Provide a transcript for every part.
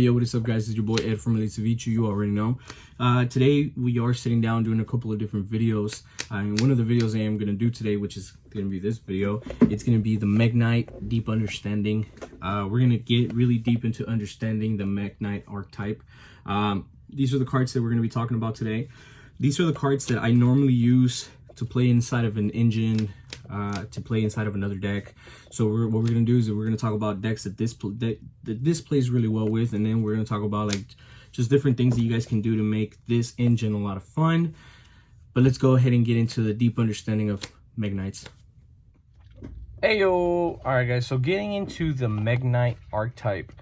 Yo, what is up, guys? It's your boy Ed from Savij. You already know. Today we are sitting down doing a couple of different videos. And one of the videos I am going to do today, which is going to be this video, it's going to be the Mekk-Knight Deep Understanding. We're going to get really deep into understanding the Mekk-Knight Archetype. These are the cards that we're going to be talking about today. These are the cards that I normally use to play inside of an engine, to play inside of another deck. So what we're gonna do is we're gonna talk about decks that this plays really well with, and then we're gonna talk about like just different things that you guys can do to make this engine a lot of fun. But let's go ahead and get into the deep understanding of Mekk-Knights. Hey yo! Alright guys, so getting into the Mekk-Knight Archetype.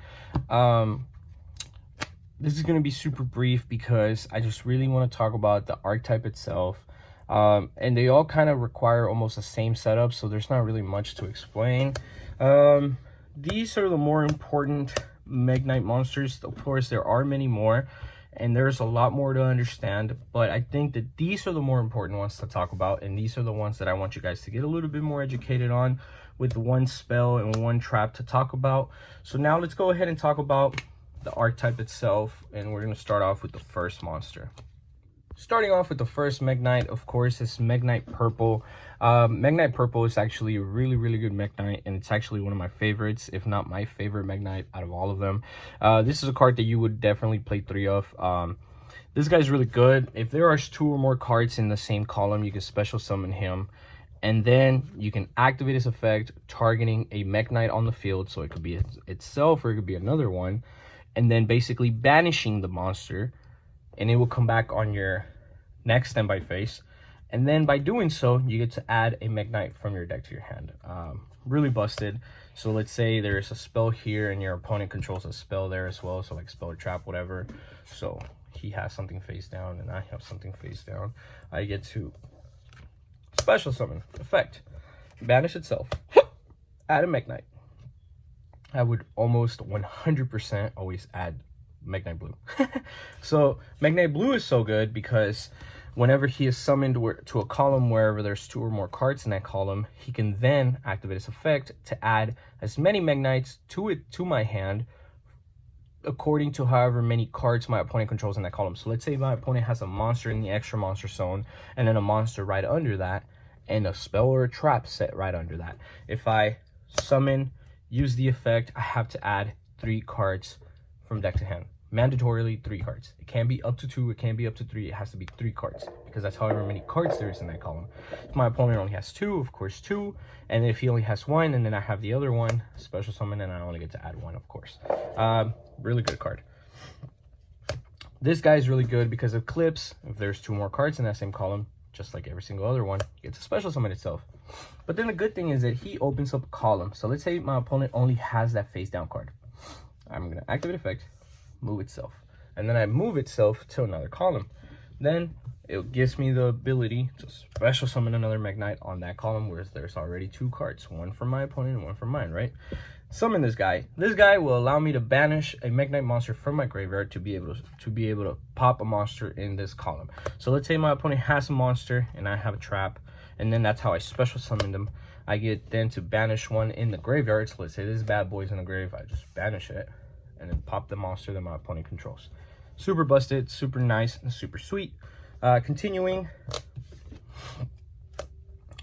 This is gonna be super brief because I just really want to talk about the archetype itself. And they all kind of require almost the same setup, so there's not really much to explain. These are the more important Mekk-Knight monsters. Of course, there are many more, and there's a lot more to understand, but I think that these are the more important ones to talk about, and these are the ones that I want you guys to get a little bit more educated on, with one spell and one trap to talk about. So now let's go ahead and talk about the archetype itself, and we're going to start off with the first monster. Starting off with the first Mekk-Knight, of course, is Magnite Purple. Magnite Purple is actually a really good Mekk-Knight, and it's actually one of my favorites, if not my favorite Mekk-Knight out of all of them. This is a card that you would definitely play 3 of. This guy's really good. If there are 2 or more cards in the same column, you can special summon him, and then you can activate his effect, targeting a Mekk-Knight on the field, so it could be itself or it could be another one, and then basically banishing the monster, and it will come back on your next standby phase. And then by doing so, you get to add a Mekk-Knight from your deck to your hand. Really busted. So let's say there's a spell here and your opponent controls a spell there as well, so like spell or trap, whatever. So he has something face down and I have something face down. I get to special summon, effect, banish itself, add a Mekk-Knight. I would almost 100% always add Magnite Blue. So Magnite Blue is so good because whenever he is summoned to a column wherever there's 2 or more cards in that column, he can then activate his effect to add as many Mekk-Knights to my hand according to however many cards my opponent controls in that column. So let's say my opponent has a monster in the extra monster zone and then a monster right under that and a spell or a trap set right under that. If I summon, use the effect, I have to add 3 cards from deck to hand. Mandatorily 3 cards. It can be up to 2, it can be up to 3, it has to be 3 cards because that's however many cards there is in that column. If my opponent only has 2, of course 2, and if he only has 1 and then I have the other one, special summon, and I only get to add 1, of course. Really good card. This guy is really good because of clips. If there's 2 more cards in that same column, just like every single other one, it gets a special summon itself. But then the good thing is that he opens up a column. So let's say my opponent only has that face down card. I'm going to activate effect, move itself, and then I move itself to another column. Then it gives me the ability to special summon another Mekk-Knight on that column where there's already 2 cards, one from my opponent and one from mine, right? Summon this guy. This guy will allow me to banish a Mekk-Knight monster from my graveyard to be able to pop a monster in this column. So let's say my opponent has a monster and I have a trap, and then that's how I special summon them. I get then to banish one in the graveyard. So let's say this bad boy's in the grave, I just banish it and then pop the monster that my opponent controls. Super busted, super nice, and super sweet. Continuing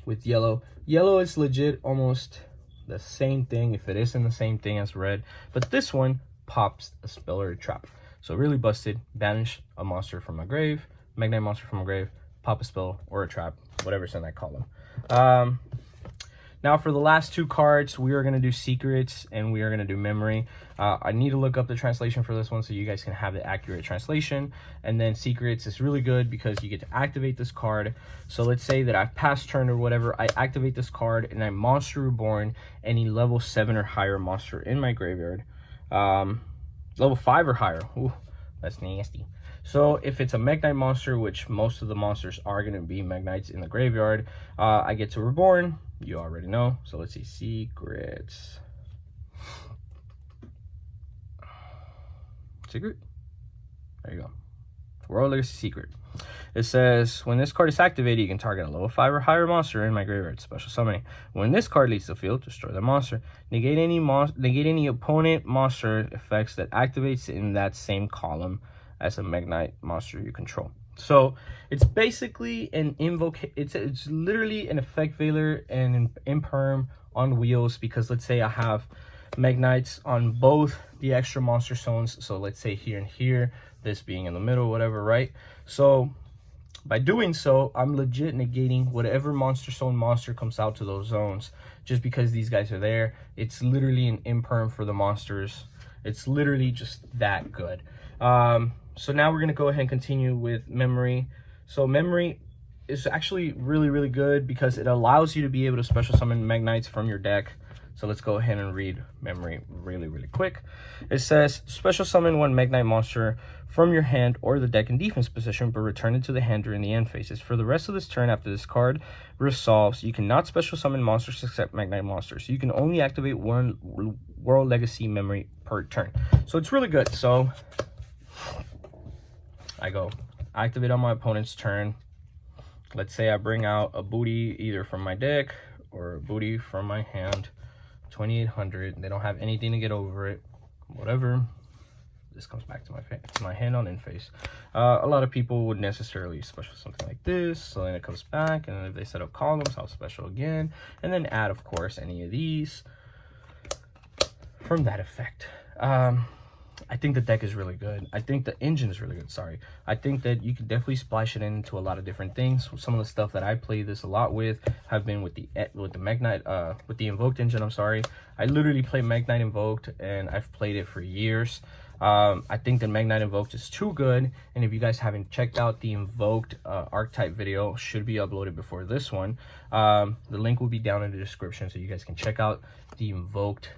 with yellow. Yellow is legit almost the same thing, if it isn't the same thing as red, but this one pops a spell or a trap. So really busted. Banish a monster from my grave, Mekk-Knight monster from my grave, pop a spell or a trap, whatever's in that column. Now for the last 2 cards, we are going to do secrets and we are going to do memory. I need to look up the translation for this one so you guys can have the accurate translation. And then secrets is really good because you get to activate this card. So let's say that I've passed turn or whatever, I activate this card and I'm monster reborn any level 7 or higher monster in my graveyard. Level 5 or higher. Ooh, that's nasty. So if it's a Mekk-Knight monster, which most of the monsters are going to be Mekk-Knights in the graveyard, I get to reborn. You already know. So let's see, secrets. Secret. There you go. World Legacy Secret. It says, when this card is activated, you can target a level 5 or higher monster in my graveyard, special summoning. When this card leaves the field, destroy the monster. Negate any opponent monster effects that activates in that same column as a Mekk-Knight monster you control. So it's basically an it's literally an effect veiler and an imperm on wheels, because let's say I have Mekk-Knights on both the extra monster zones. So let's say here and here, this being in the middle, whatever, right? So by doing so, I'm legit negating whatever monster zone monster comes out to those zones, just because these guys are there. It's literally an imperm for the monsters. It's literally just that good. So now we're going to go ahead and continue with memory. So memory is actually really good because it allows you to be able to special summon Mekk-Knights from your deck. So let's go ahead and read memory really quick. It says, special summon one Mekk-Knight monster from your hand or the deck in defense position, but return it to the hand during the end phases. For the rest of this turn, after this card resolves, you cannot special summon monsters except Mekk-Knight monsters. You can only activate one World Legacy memory per turn. So it's really good. So I go activate on my opponent's turn. Let's say I bring out a booty either from my deck or a booty from my hand. 2800. They don't have anything to get over it. Whatever. This comes back to my hand on in phase. A lot of people would necessarily special something like this. So then it comes back, and then if they set up columns, I'll special again, and then add, of course, any of these from that effect. I think the deck is really good. I think the engine is really good. Sorry. I think that you can definitely splash it into a lot of different things. Some of the stuff that I play this a lot with have been with the Mekk-Knight, with the Invoked engine. I'm sorry. I literally play Mekk-Knight Invoked, and I've played it for years. I think the Magnite Invoked is too good, and if you guys haven't checked out the Invoked Archetype video, should be uploaded before this one. The link will be down in the description, so you guys can check out the Invoked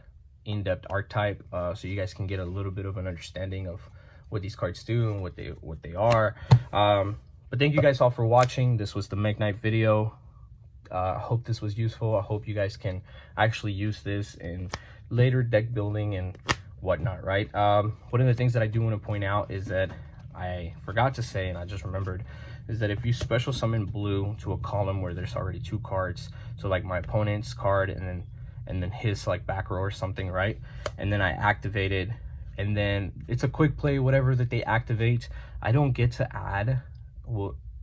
in-depth Archetype, so you guys can get a little bit of an understanding of what these cards do and what they are. But thank you guys all for watching. This was the Mekk-Knight video. I hope this was useful. I hope you guys can actually use this in later deck building and whatnot, right? One of the things that I do want to point out is that I forgot to say, and I just remembered, is that if you special summon blue to a column where there's already 2 cards, so like my opponent's card and then his like back row or something, right? And then I activated, and then it's a quick play, whatever that they activate, I don't get to add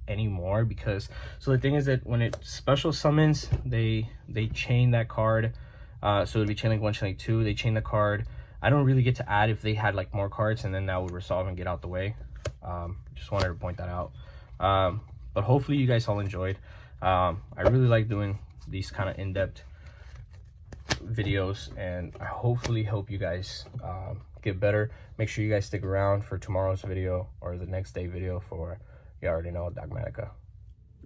anymore, because so the thing is that when it special summons, they chain that card, so it'll be chain link 1, chain link 2, they chain the card. I don't really get to add if they had like more cards, and then that would resolve and get out the way. Just wanted to point that out. But hopefully you guys all enjoyed. I really like doing these kind of in-depth videos, and I hopefully help you guys get better. Make sure you guys stick around for tomorrow's video or the next day video for, you already know, Dogmatica.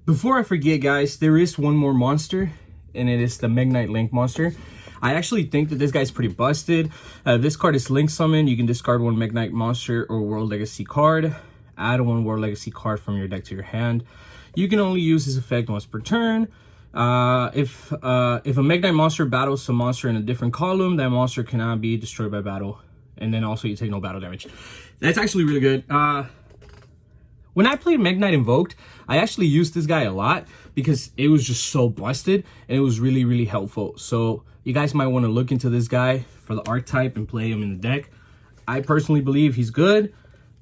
Before I forget, guys, there is one more monster, and it is the Magnite Link monster. I actually think that this guy's pretty busted. This card is Link Summon. You can discard 1 Mekk-Knight monster or World Legacy card. Add 1 World Legacy card from your deck to your hand. You can only use this effect once per turn. If a Mekk-Knight monster battles some monster in a different column, that monster cannot be destroyed by battle. And then also you take no battle damage. That's actually really good. When I played Mekk-Knight Invoked, I actually used this guy a lot because it was just so busted, and it was really helpful. So you guys might want to look into this guy for the Archetype and play him in the deck. I personally believe he's good,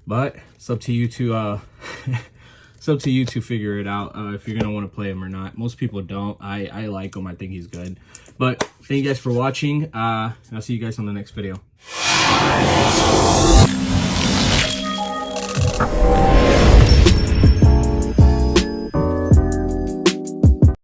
but it's up to you to it's up to you to figure it out if you're gonna want to play him or not. Most people don't. I like him. I think he's good. But thank you guys for watching. And I'll see you guys on the next video.